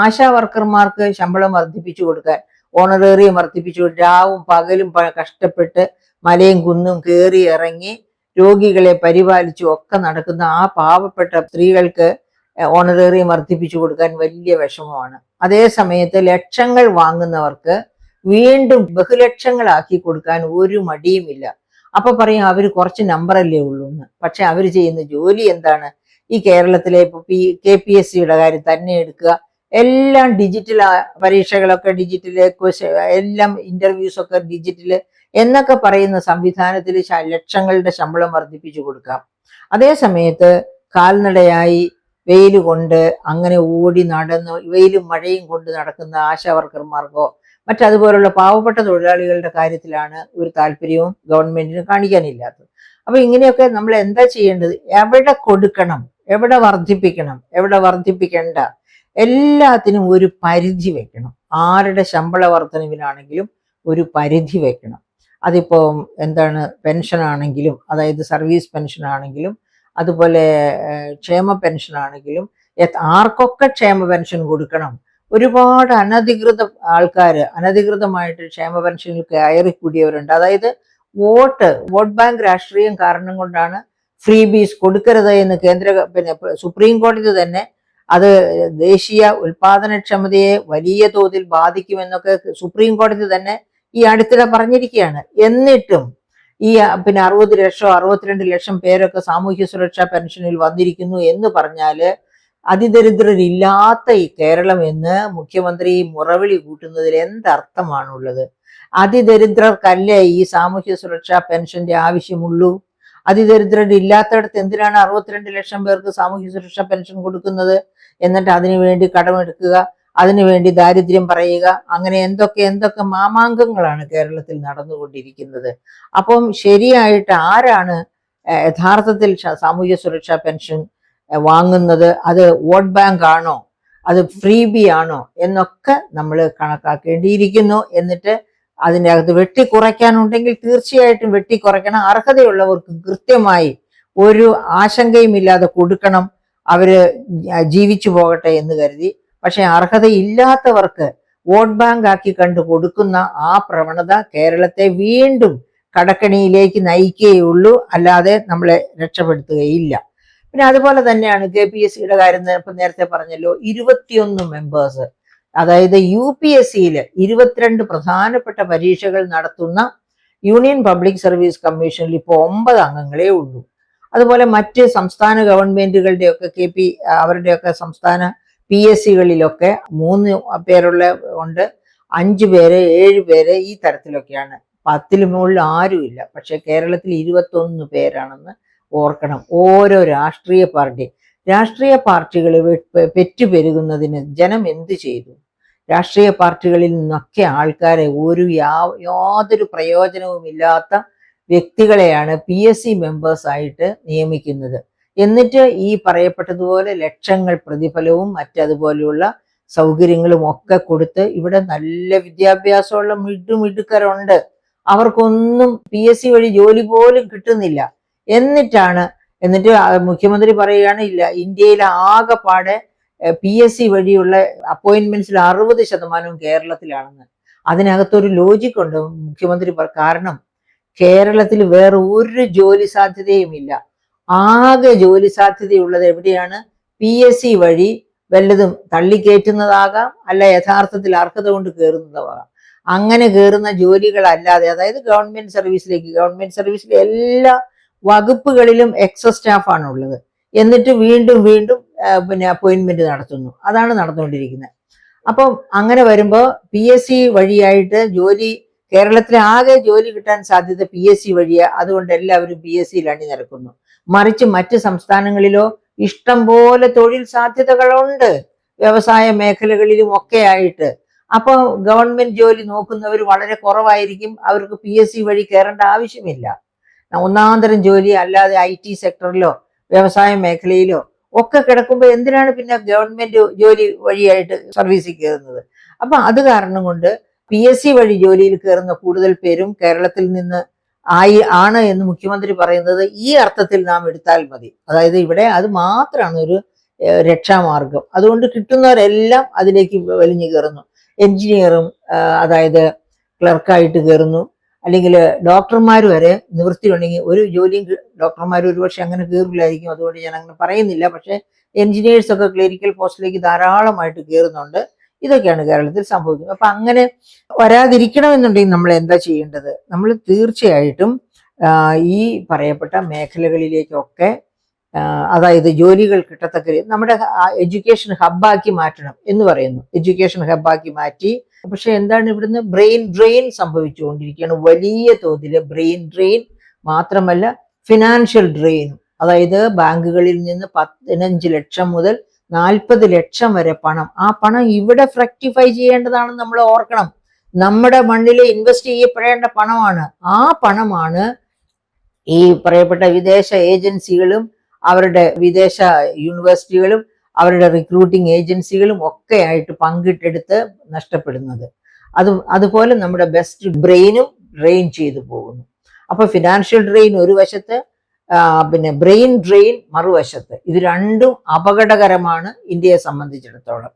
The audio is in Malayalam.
ആശാ വർക്കർമാർക്ക് ശമ്പളം വർദ്ധിപ്പിച്ചു കൊടുക്കാൻ, ഓണറേറിയം വർദ്ധിപ്പിച്ചു കൊടുക്കാൻ, രാവും പകലും കഷ്ടപ്പെട്ട് മലയും കുന്നും കയറി ഇറങ്ങി രോഗികളെ പരിപാലിച്ചും ഒക്കെ നടക്കുന്ന ആ പാവപ്പെട്ട സ്ത്രീകൾക്ക് ഓണറേറിയം വർദ്ധിപ്പിച്ചു കൊടുക്കാൻ വലിയ വിഷമമാണ്. അതേ സമയത്ത് ലക്ഷങ്ങൾ വാങ്ങുന്നവർക്ക് വീണ്ടും ബഹുലക്ഷങ്ങളാക്കി കൊടുക്കാൻ ഒരു മടിയുമില്ല. അപ്പൊ പറയും അവർ കുറച്ച് നമ്പറല്ലേ ഉള്ളൂ എന്ന്. പക്ഷെ അവർ ചെയ്യുന്ന ജോലി എന്താണ്? ഈ കേരളത്തിലെ ഇപ്പൊ KPSCയുടെ കാര്യം തന്നെ എടുക്കുക, എല്ലാം ഡിജിറ്റൽ, പരീക്ഷകളൊക്കെ ഡിജിറ്റല്, എല്ലാം ഇന്റർവ്യൂസ് ഒക്കെ ഡിജിറ്റല് എന്നൊക്കെ പറയുന്ന സംവിധാനത്തിൽ ലക്ഷങ്ങളുടെ ശമ്പളം വർദ്ധിപ്പിച്ചു കൊടുക്കാം. അതേ സമയത്ത് കാൽനടയായി വെയിൽ കൊണ്ട് അങ്ങനെ ഓടി നടന്ന് വെയിലും മഴയും കൊണ്ട് നടക്കുന്ന ആശാ വർക്കർമാർക്കോ മറ്റതുപോലുള്ള പാവപ്പെട്ട തൊഴിലാളികളുടെ കാര്യത്തിലാണ് ഒരു താല്പര്യവും ഗവൺമെന്റിന് കാണിക്കാനില്ലാത്തത്. അപ്പൊ ഇങ്ങനെയൊക്കെ നമ്മൾ എന്താ ചെയ്യേണ്ടത്? എവിടെ കൊടുക്കണം, എവിടെ വർദ്ധിപ്പിക്കണം, എവിടെ വർദ്ധിപ്പിക്കേണ്ട, എല്ലാത്തിനും ഒരു പരിധി വെക്കണം. ആരുടെ ശമ്പള വർധനവിനാണെങ്കിലും ഒരു പരിധി വെക്കണം. അതിപ്പോ എന്താണ്, പെൻഷനാണെങ്കിലും, അതായത് സർവീസ് പെൻഷനാണെങ്കിലും, അതുപോലെ ക്ഷേമ പെൻഷനാണെങ്കിലും, ആർക്കൊക്കെ ക്ഷേമ പെൻഷൻ കൊടുക്കണം. ഒരുപാട് അനധികൃത ആൾക്കാർ അനധികൃതമായിട്ട് ക്ഷേമ പെൻഷനിൽ കയറി കൂടിയവരുണ്ട്. അതായത് വോട്ട് ബാങ്ക് രാഷ്ട്രീയം കാരണം കൊണ്ടാണ് ഫ്രീ ബീസ് കൊടുക്കരുത് എന്ന് സുപ്രീം കോടതി തന്നെ അത് ദേശീയ ഉൽപാദനക്ഷമതയെ വലിയ തോതിൽ ബാധിക്കുമെന്നൊക്കെ സുപ്രീം കോടതി തന്നെ ഈ അടുത്തിടെ പറഞ്ഞിരിക്കുകയാണ്. എന്നിട്ടും ഈ 60 ലക്ഷം 62 ലക്ഷം പേരൊക്കെ സാമൂഹ്യ സുരക്ഷാ പെൻഷനിൽ വന്നിരിക്കുന്നു എന്ന് പറഞ്ഞാല് അതിദരിദ്രരില്ലാത്ത ഈ കേരളം എന്ന് മുഖ്യമന്ത്രി മുറവിളി കൂട്ടുന്നതിൽ എന്തർത്ഥമാണുള്ളത്? അതിദരിദ്രർക്കല്ലേ ഈ സാമൂഹ്യ സുരക്ഷാ പെൻഷന്റെ ആവശ്യമുള്ളൂ? അതിദരിദ്രരില്ലാത്തടത്ത് എന്തിനാണ് 62 ലക്ഷം പേർക്ക് സാമൂഹ്യ സുരക്ഷാ പെൻഷൻ കൊടുക്കുന്നത്? എന്നിട്ട് അതിനുവേണ്ടി കടമെടുക്കുക, അതിനുവേണ്ടി ദാരിദ്ര്യം പറയുക, അങ്ങനെ എന്തൊക്കെ മാമാങ്കങ്ങളാണ് കേരളത്തിൽ നടന്നുകൊണ്ടിരിക്കുന്നത്. അപ്പം ശരിയായിട്ട് ആരാണ് യഥാർത്ഥത്തിൽ സാമൂഹ്യ സുരക്ഷാ പെൻഷൻ വാങ്ങുന്നത്? അത് വോട്ട് ബാങ്ക് ആണോ, അത് ഫ്രീ ബി ആണോ എന്നൊക്കെ നമ്മൾ കണക്കാക്കേണ്ടിയിരിക്കുന്നു. എന്നിട്ട് അതിൻ്റെ അകത്ത് വെട്ടിക്കുറയ്ക്കാനുണ്ടെങ്കിൽ തീർച്ചയായിട്ടും വെട്ടിക്കുറയ്ക്കണം. അർഹതയുള്ളവർക്ക് കൃത്യമായി ഒരു ആശങ്കയുമില്ലാതെ കൊടുക്കണം, അവര് ജീവിച്ചു പോകട്ടെ എന്ന് കരുതി. പക്ഷെ അർഹതയില്ലാത്തവർക്ക് വോട്ട് ബാങ്ക് ആക്കി കണ്ടു കൊടുക്കുന്ന ആ പ്രവണത കേരളത്തെ വീണ്ടും കടക്കണിയിലേക്ക് നയിക്കുകയുള്ളൂ, അല്ലാതെ നമ്മളെ രക്ഷപ്പെടുത്തുകയില്ല. പിന്നെ അതുപോലെ തന്നെയാണ് KPSCയുടെ കാര്യം. ഇപ്പം നേരത്തെ പറഞ്ഞല്ലോ, 21 മെമ്പേഴ്സ്, അതായത് UPSCയിൽ 22 പ്രധാനപ്പെട്ട പരീക്ഷകൾ നടത്തുന്ന യൂണിയൻ പബ്ലിക് സർവീസ് കമ്മീഷനിൽ ഇപ്പോൾ 9 അംഗങ്ങളേ ഉള്ളൂ. അതുപോലെ മറ്റ് സംസ്ഥാന ഗവൺമെന്റുകളുടെയൊക്കെ അവരുടെയൊക്കെ സംസ്ഥാന PSCകളിലൊക്കെ 3 പേരുള്ള ഉണ്ട്, 5 പേര് 7 പേര് ഈ തരത്തിലൊക്കെയാണ്. 10ൽ മുകളിൽ ആരുമില്ല. പക്ഷെ കേരളത്തിൽ 21 പേരാണെന്ന് ഓർക്കണം. ഓരോ രാഷ്ട്രീയ പാർട്ടികൾ പെറ്റുപെരുകുന്നതിന് ജനം എന്ത് ചെയ്തു? രാഷ്ട്രീയ പാർട്ടികളിൽ നിന്നൊക്കെ ആൾക്കാരെ യാതൊരു പ്രയോജനവുമില്ലാത്ത വ്യക്തികളെയാണ് PSC മെമ്പേഴ്സ് ആയിട്ട് നിയമിക്കുന്നത്. എന്നിട്ട് ഈ പറയപ്പെട്ടതുപോലെ ലക്ഷങ്ങൾ പ്രതിഫലവും മറ്റതുപോലെയുള്ള സൗകര്യങ്ങളും ഒക്കെ കൊടുത്ത് ഇവിടെ നല്ല വിദ്യാഭ്യാസമുള്ള മിടുക്കരുണ്ട്, അവർക്കൊന്നും PSC വഴി ജോലി പോലും കിട്ടുന്നില്ല. എന്നിട്ട് മുഖ്യമന്ത്രി പറയുകയാണ്, ഇല്ല, ഇന്ത്യയിലെ ആകെപ്പാടെ PSC വഴിയുള്ള അപ്പോയിന്റ്മെന്റ്സിൽ 60% കേരളത്തിലാണെന്ന്. അതിനകത്തൊരു ലോജിക് ഉണ്ട് മുഖ്യമന്ത്രി കാരണം കേരളത്തിൽ വേറെ ഒരു ജോലി സാധ്യതയുമില്ല. ആകെ ജോലി സാധ്യതയുള്ളത് എവിടെയാണ്? PSC വഴി വല്ലതും തള്ളിക്കയറ്റുന്നതാകാം, അല്ല യഥാർത്ഥത്തിൽ അർഹത കൊണ്ട് കയറുന്നതാകാം. അങ്ങനെ കയറുന്ന ജോലികളല്ലാതെ, അതായത് ഗവൺമെന്റ് സർവീസിലെ എല്ലാ വകുപ്പുകളിലും എക്സസ് സ്റ്റാഫാണ് ഉള്ളത്. എന്നിട്ട് വീണ്ടും അപ്പോയിന്റ്മെന്റ് നടത്തുന്നു. അതാണ് നടന്നുകൊണ്ടിരിക്കുന്നത്. അപ്പം അങ്ങനെ വരുമ്പോൾ PSC വഴിയായിട്ട് കേരളത്തിലെ ആകെ ജോലി കിട്ടാൻ സാധ്യത PSC വഴിയാ. അതുകൊണ്ട് എല്ലാവരും PSCയിൽ അണിനിരക്കുന്നു. മറിച്ച് മറ്റ് സംസ്ഥാനങ്ങളിലോ ഇഷ്ടം പോലെ തൊഴിൽ സാധ്യതകളുണ്ട്, വ്യവസായ മേഖലകളിലും ഒക്കെ ആയിട്ട്. അപ്പോൾ ഗവൺമെന്റ് ജോലി നോക്കുന്നവർ വളരെ കുറവായിരിക്കും. അവർക്ക് PSC വഴി കയറേണ്ട ആവശ്യമില്ല. ഒന്നാന്തരം ജോലി അല്ലാതെ IT സെക്ടറിലോ വ്യവസായ മേഖലയിലോ ഒക്കെ കിടക്കുമ്പോൾ എന്തിനാണ് പിന്നെ ഗവൺമെന്റ് ജോലി വഴിയായിട്ട് സർവീസിൽ കയറുന്നത്? അപ്പൊ അത് കാരണം കൊണ്ട് PSC വഴി ജോലിയിൽ കയറുന്ന കൂടുതൽ പേരും കേരളത്തിൽ നിന്ന് ആണ് എന്ന് മുഖ്യമന്ത്രി പറയുന്നത് ഈ അർത്ഥത്തിൽ നാം എടുത്താൽ മതി. അതായത് ഇവിടെ അത് മാത്രമാണ് ഒരു രക്ഷാമാർഗം. അതുകൊണ്ട് കിട്ടുന്നവരെല്ലാം അതിലേക്ക് വലിഞ്ഞു കയറുന്നു. എഞ്ചിനീയറും അതായത് ക്ലർക്കായിട്ട് കയറുന്നു, അല്ലെങ്കിൽ ഡോക്ടർമാർ വരെ നിവൃത്തിയുണ്ടെങ്കിൽ ഒരു ജോലിയും ഡോക്ടർമാർ ഒരുപക്ഷെ അങ്ങനെ കയറില്ലായിരിക്കും, അതുകൊണ്ട് ഞാൻ അങ്ങനെ പറയുന്നില്ല. പക്ഷേ എഞ്ചിനീയേഴ്സൊക്കെ ക്ലറിക്കൽ പോസ്റ്റിലേക്ക് ധാരാളമായിട്ട് കയറുന്നുണ്ട്. ഇതൊക്കെയാണ് കേരളത്തിൽ സംഭവിക്കുന്നത്. അപ്പൊ അങ്ങനെ വരാതിരിക്കണമെന്നുണ്ടെങ്കിൽ നമ്മൾ എന്താ ചെയ്യേണ്ടത്? നമ്മൾ തീർച്ചയായിട്ടും ഈ പറയപ്പെട്ട മേഖലകളിലേക്കൊക്കെ അതായത് ജോലികൾ കിട്ടത്തക്ക നമ്മുടെ എഡ്യൂക്കേഷൻ ഹബ്ബാക്കി മാറ്റണം എന്ന് പറയുന്നു. എഡ്യൂക്കേഷൻ ഹബ്ബാക്കി മാറ്റി. പക്ഷെ എന്താണ് ഇവിടുന്ന് ബ്രെയിൻ ഡ്രെയിൻ സംഭവിച്ചുകൊണ്ടിരിക്കുകയാണ്. വലിയ തോതിൽ ബ്രെയിൻ ഡ്രെയിൻ മാത്രമല്ല ഫിനാൻഷ്യൽ ഡ്രെയിനും. അതായത് ബാങ്കുകളിൽ നിന്ന് 15 ലക്ഷം മുതൽ 40 ലക്ഷം വരെ പണം, ആ പണം ഇവിടെ ഫ്രക്ടിഫൈ ചെയ്യേണ്ടതാണെന്ന് നമ്മൾ ഓർക്കണം. നമ്മുടെ മണ്ണിൽ ഇൻവെസ്റ്റ് ചെയ്യപ്പെടേണ്ട പണമാണ്. ആ പണമാണ് ഈ പറയപ്പെട്ട വിദേശ ഏജൻസികളും അവരുടെ വിദേശ യൂണിവേഴ്സിറ്റികളും അവരുടെ റിക്രൂട്ടിംഗ് ഏജൻസികളും ഒക്കെ ആയിട്ട് പങ്കിട്ടെടുത്ത് നഷ്ടപ്പെടുന്നത്. അതുപോലെ നമ്മുടെ ബെസ്റ്റ് ബ്രെയിനും ഡ്രെയിൻ ചെയ്തു പോകുന്നു. അപ്പൊ ഫിനാൻഷ്യൽ ഡ്രെയിൻ ഒരു വശത്ത്, പിന്നെ ബ്രെയിൻ ഡ്രെയിൻ മറുവശത്ത്. ഇത് രണ്ടും അപകടകരമാണ് ഇന്ത്യയെ സംബന്ധിച്ചിടത്തോളം.